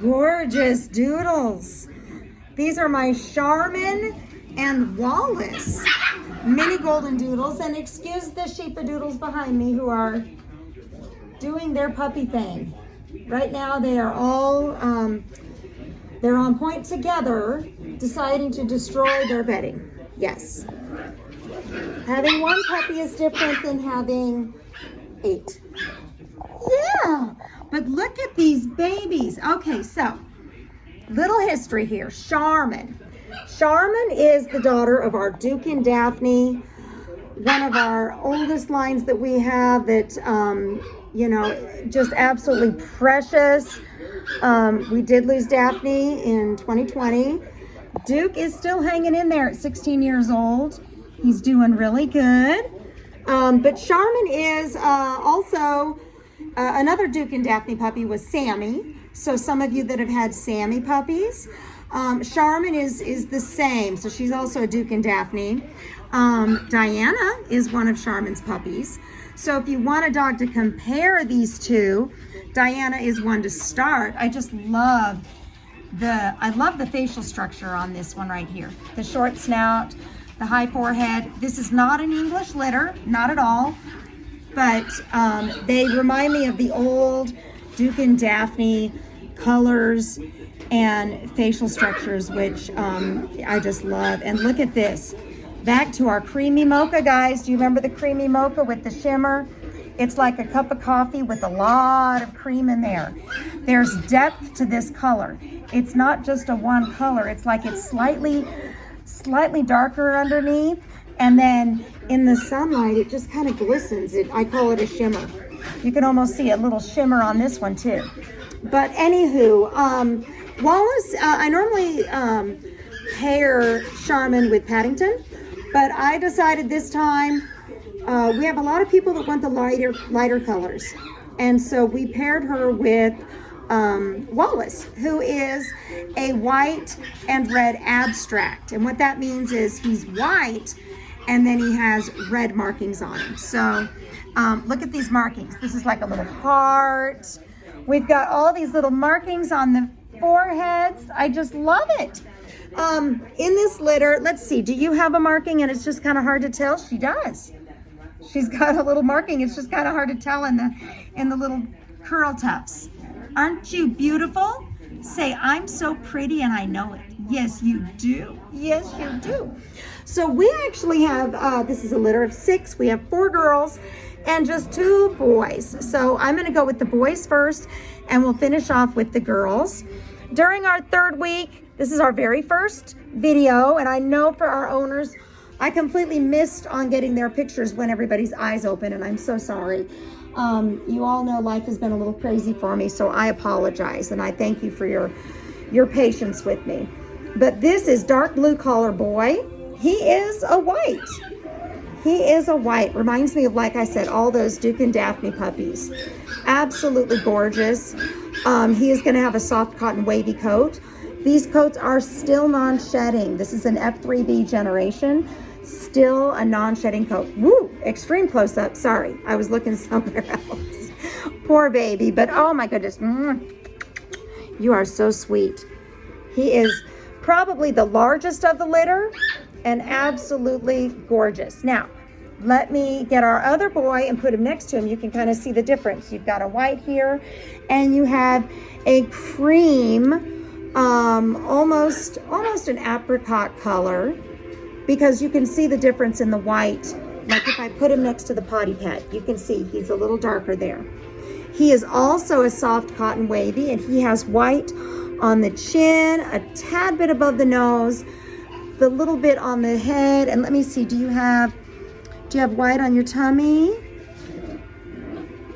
gorgeous doodles. These are my Charmin and Wallace mini golden doodles. And excuse the sheepadoodles behind me who are doing their puppy thing. Right now they are all, they're on point together, deciding to destroy their bedding. Yes. Having one puppy is different than having 8. Yeah, but look at these babies. Okay, so little history here. Charmin. Charmin is the daughter of our Duke and Daphne, one of our oldest lines that we have that, you know, just absolutely precious. We did lose Daphne in 2020. Duke is still hanging in there at 16 years old. He's doing really good. But Charmin is also another Duke and Daphne puppy was Sammy. So some of you that have had Sammy puppies, Charmin is the same. So she's also a Duke and Daphne. Diana is one of Charmin's puppies. So if you want a dog to compare these two, Diana is one to start. I just love the facial structure on this one right here. The short snout, the high forehead. This is not an English litter, not at all. But they remind me of the old Duke and Daphne colors and facial structures, which I just love. And look at this. Back to our creamy mocha, guys. Do you remember the creamy mocha with the shimmer? It's like a cup of coffee with a lot of cream in there. There's depth to this color. It's not just a one color. It's like it's slightly darker underneath, and then in the sunlight it just kind of glistens. I call it a shimmer. You can almost see a little shimmer on this one too. But anywho, Wallace, I normally pair Charmin with Paddington, but I decided this time we have a lot of people that want the lighter colors, and so we paired her with Wallace, who is a white and red abstract. And what that means is he's white and then he has red markings on him. So look at these markings. This is like a little heart. We've got all these little markings on the foreheads. I just love it. In this litter, let's see, do you have a marking and it's just kind of hard to tell? She does. She's got a little marking. It's just kind of hard to tell in the little curl tufts. Aren't you beautiful? Say, I'm so pretty and I know it. Yes, you do. Yes, you do. So we actually have, this is a litter of 6. We have 4 girls and just 2 boys. So I'm going to go with the boys first and we'll finish off with the girls. During our 3rd week, this is our very first video, and I know for our owners, I completely missed on getting their pictures when everybody's eyes open, and I'm so sorry. You all know life has been a little crazy for me, so I apologize, and I thank you for your patience with me. But this is dark blue collar boy. He is a white. He is a white. Reminds me of, like I said, all those Duke and Daphne puppies. Absolutely gorgeous. He is going to have a soft cotton wavy coat. These coats are still non-shedding. This is an F3B generation. Still a non-shedding coat. Woo! Extreme close-up. Sorry, I was looking somewhere else. Poor baby, but oh my goodness. You are so sweet. He is probably the largest of the litter and absolutely gorgeous. Now, let me get our other boy and put him next to him. You can kind of see the difference. You've got a white here and you have a cream, almost an apricot color, because you can see the difference in the white. Like if I put him next to the Potty Pad, you can see he's a little darker there. He is also a soft cotton wavy, and he has white on the chin, a tad bit above the nose, the little bit on the head. And let me see, do you have white on your tummy?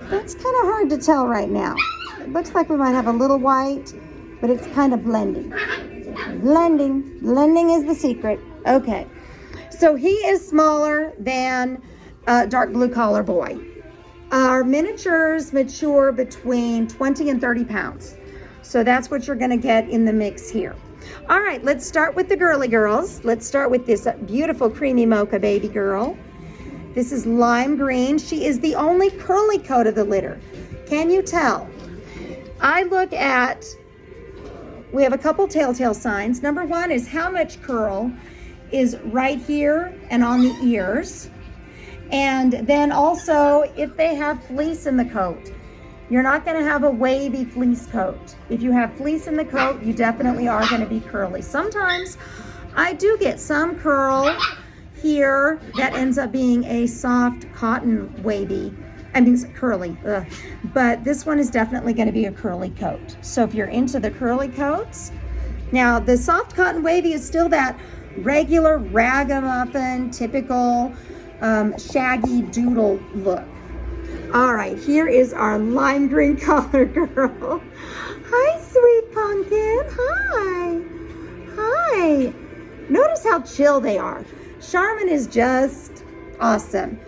That's kind of hard to tell right now. It looks like we might have a little white, but it's kind of blending. Blending is the secret. Okay, so he is smaller than dark blue collar boy. Our miniatures mature between 20 and 30 pounds. So that's what you're gonna get in the mix here. All right, let's start with the girly girls. Let's start with this beautiful creamy mocha baby girl. This is lime green. She is the only curly coat of the litter. Can you tell? I look at we have a couple telltale signs. Number one is how much curl is right here and on the ears. And then also if they have fleece in the coat. You're not going to have a wavy fleece coat. If you have fleece in the coat, you definitely are going to be curly. Sometimes I do get some curl here that ends up being a soft cotton wavy. I mean, curly. But this one is definitely going to be a curly coat. So if you're into the curly coats, now the soft cotton wavy is still that regular ragamuffin, typical shaggy doodle look. All right, here is our lime green color girl. Hi, sweet pumpkin. Hi. Hi. Notice how chill they are. Charmin is just awesome.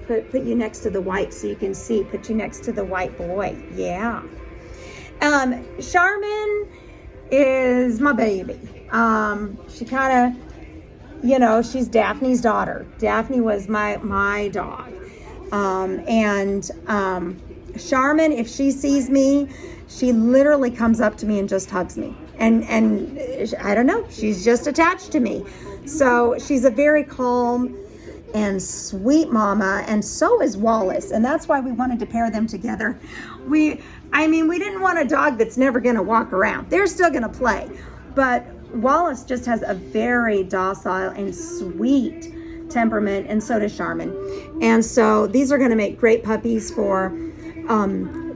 Put you next to the white so you can see. Put you next to the white boy. Yeah. Charmin is my baby. She kind of, you know, she's Daphne's daughter. Daphne was my dog. Charmin, if she sees me, she literally comes up to me and just hugs me. And I don't know, she's just attached to me. So she's a very calm and sweet mama, and so is Wallace. And that's why we wanted to pair them together. We didn't want a dog that's never gonna walk around. They're still gonna play. But Wallace just has a very docile and sweet temperament, and so does Charmin. And so these are going to make great puppies for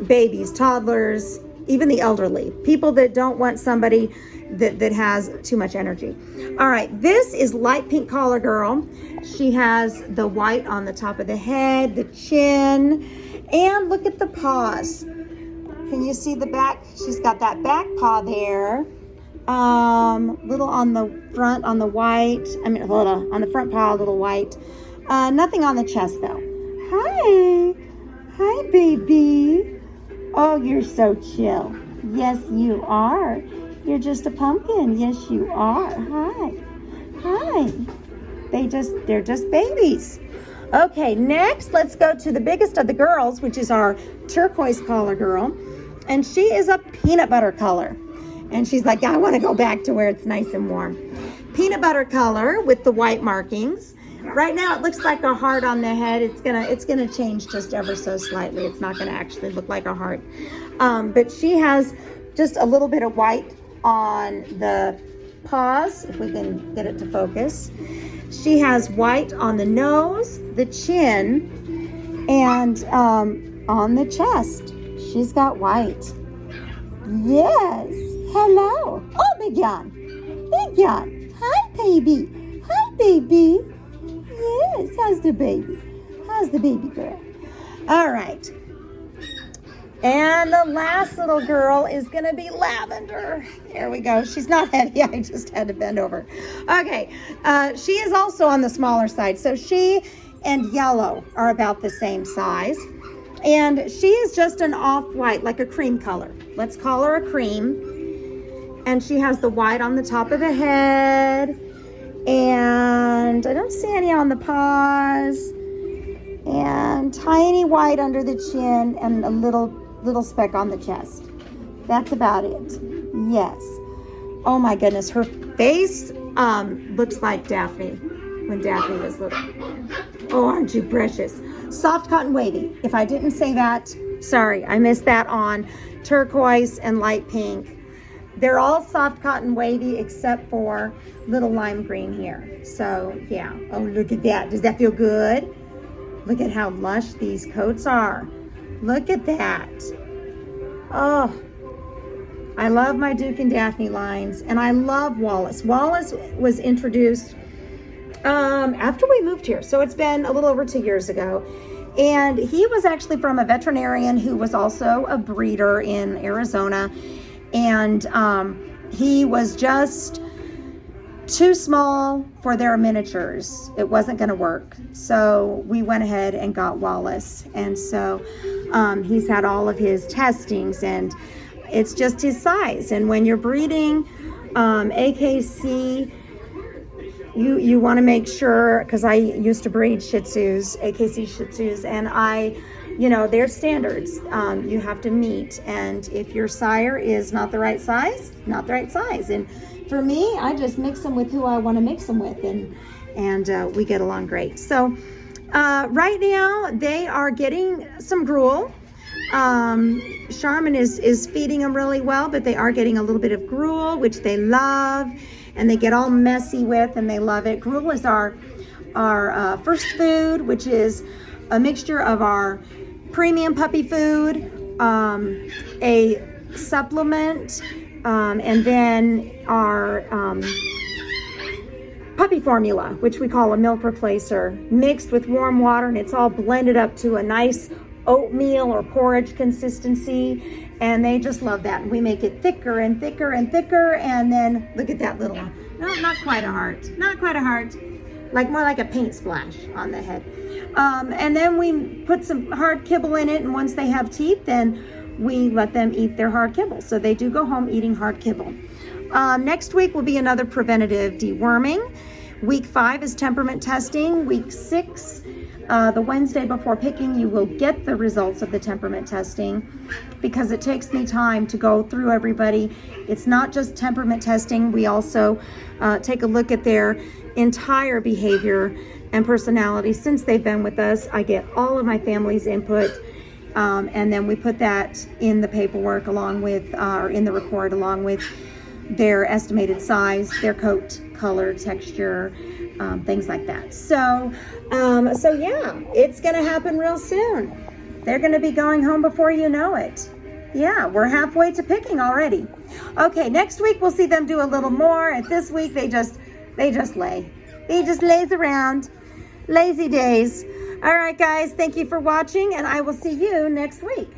babies, toddlers, even the elderly, people that don't want somebody that has too much energy. All right, this is light pink collar girl. She has the white on the top of the head, the chin, and look at the paws. Can you see the back? She's got that back paw there. Little on the front on the white. On the front paw, a little white. Nothing on the chest though. Hi, baby. Oh, you're so chill. Yes, you are. You're just a pumpkin. Yes, you are. Hi. They're just babies. Okay, next let's go to the biggest of the girls, which is our turquoise collar girl, and she is a peanut butter color. And she's like, I want to go back to where it's nice and warm. Peanut butter color with the white markings. Right now it looks like a heart on the head. It's gonna change just ever so slightly. It's not gonna actually look like a heart. But she has just a little bit of white on the paws, if we can get it to focus. She has white on the nose, the chin, and on the chest. She's got white. Yes. Hello. Oh, Big Yon. Hi, baby. Yes. How's the baby? How's the baby girl? All right. And the last little girl is going to be Lavender. There we go. She's not heavy. I just had to bend over. Okay. She is also on the smaller side. So she and Yellow are about the same size. And she is just an off-white, like a cream color. Let's call her a cream. And she has the white on the top of the head. And I don't see any on the paws. And tiny white under the chin and a little speck on the chest. That's about it. Yes. Oh my goodness. Her face looks like Daphne when Daphne was little. Oh, aren't you precious? Soft cotton wavy. If I didn't say that, sorry, I missed that on turquoise and light pink. They're all soft cotton wavy except for little lime green here. So yeah. Oh, look at that. Does that feel good? Look at how lush these coats are. Look at that. Oh, I love my Duke and Daphne lines, and I love Wallace. Wallace was introduced after we moved here. So it's been a little over 2 years ago. And he was actually from a veterinarian who was also a breeder in Arizona. And he was just too small for their miniatures. It wasn't going to work. So we went ahead and got Wallace. And so he's had all of his testings, and it's just his size. And when you're breeding AKC, you want to make sure, because I used to breed Shih Tzus, AKC Shih Tzus, and I you know, their standards you have to meet. And if your sire is not the right size, not the right size. And for me, I just mix them with who I want to mix them with, and we get along great. So right now they are getting some gruel. Charmin is feeding them really well, but they are getting a little bit of gruel, which they love, and they get all messy with, and they love it. Gruel is our first food, which is a mixture of our premium puppy food, a supplement, and then our puppy formula, which we call a milk replacer, mixed with warm water, and it's all blended up to a nice oatmeal or porridge consistency, and they just love that. And we make it thicker and thicker and thicker, and then look at that little one. No, not quite a heart, not quite a heart, like more like a paint splash on the head. And then we put some hard kibble in it, and once they have teeth, then we let them eat their hard kibble. So they do go home eating hard kibble. Next week will be another preventative deworming. Week 5 is temperament testing. Week 6, the Wednesday before picking, you will get the results of the temperament testing, because it takes me time to go through everybody. It's not just temperament testing. We also take a look at their entire behavior and personality since they've been with us. I get all of my family's input, and then we put that in the paperwork along with, or in the report, along with their estimated size, their coat color, texture, things like that. So yeah, it's gonna happen real soon. They're gonna be going home before you know it. Yeah, we're halfway to picking already. Okay, next week we'll see them do a little more. And this week they just lay. They just lays around. Lazy days. All right, guys, thank you for watching, and I will see you next week.